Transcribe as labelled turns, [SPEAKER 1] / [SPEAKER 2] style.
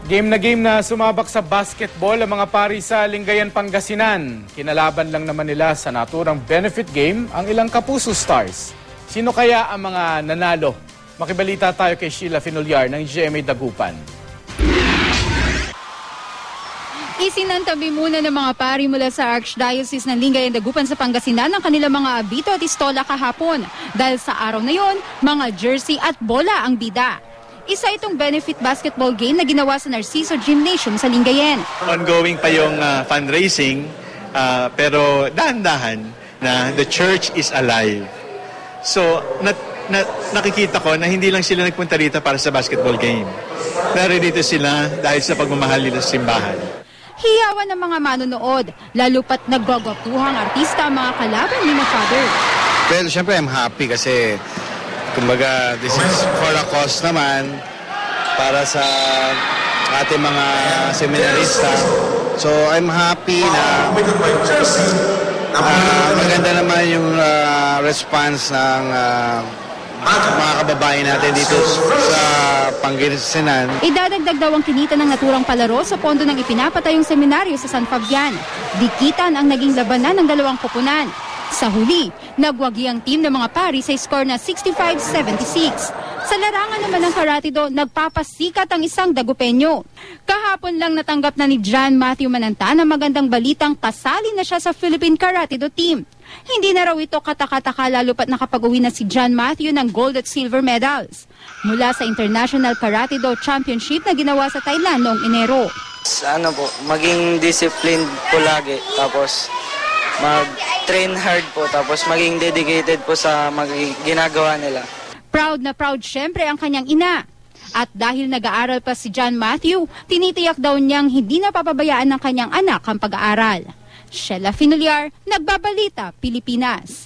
[SPEAKER 1] Game na sumabak sa basketball ang mga pari sa Lingayen, Pangasinan. Kinalaban lang naman nila sa naturang benefit game ang ilang Kapuso Stars. Sino kaya ang mga nanalo? Makibalita tayo kay Sheila Finolyar ng GMA Dagupan.
[SPEAKER 2] Isinantabi muna ng mga pari mula sa Archdiocese ng Lingayen, Dagupan sa Pangasinan ang kanilang mga abito at istola kahapon. Dahil sa araw na yon, mga jersey at bola ang bida. Isa itong benefit basketball game na ginawa sa Narciso Gymnasium sa Lingayen.
[SPEAKER 3] Ongoing pa yung fundraising, pero dahan-dahan na the church is alive. So, nakikita ko na hindi lang sila nagpunta rito para sa basketball game. Narito sila dahil sa pagmamahal nila sa simbahan.
[SPEAKER 2] Hiyawan ng mga manonood, lalo pat nagwagwapuhang artista ang mga kalaban ni Father.
[SPEAKER 4] Well, syempre I'm happy kasi kumbaga, this is for a cause naman para sa ating mga seminarista. So, I'm happy na maganda naman yung response ng mga kababayan natin dito sa Pangasinan.
[SPEAKER 2] Idadagdag daw ang kinita ng naturang palaro sa pondo ng ipinapatayong seminaryo sa San Fabian. Dikitan ang naging labanan ng dalawang koponan. Sa huli, nagwagi ang team ng mga pari sa score na 65-76. Sa larangan naman ng karatido, nagpapasikat ang isang Dagupeño. Kahapon lang natanggap na ni John Matthew Mananta na magandang balitang kasali na siya sa Philippine Karatido team. Hindi na raw ito katakataka lalo pat nakapag-uwi na si John Matthew ng gold at silver medals mula sa International Karatido Championship na ginawa sa Thailand noong Enero.
[SPEAKER 5] Maging disciplined po lagi, tapos mag-train hard po, tapos maging dedicated po sa ginagawa nila.
[SPEAKER 2] Proud na proud syempre ang kanyang ina. At dahil nag-aaral pa si John Matthew, tinitiyak daw niyang hindi napapabayaan ng kanyang anak ang pag-aaral. Sheila Finolyar, Nagbabalita, Pilipinas.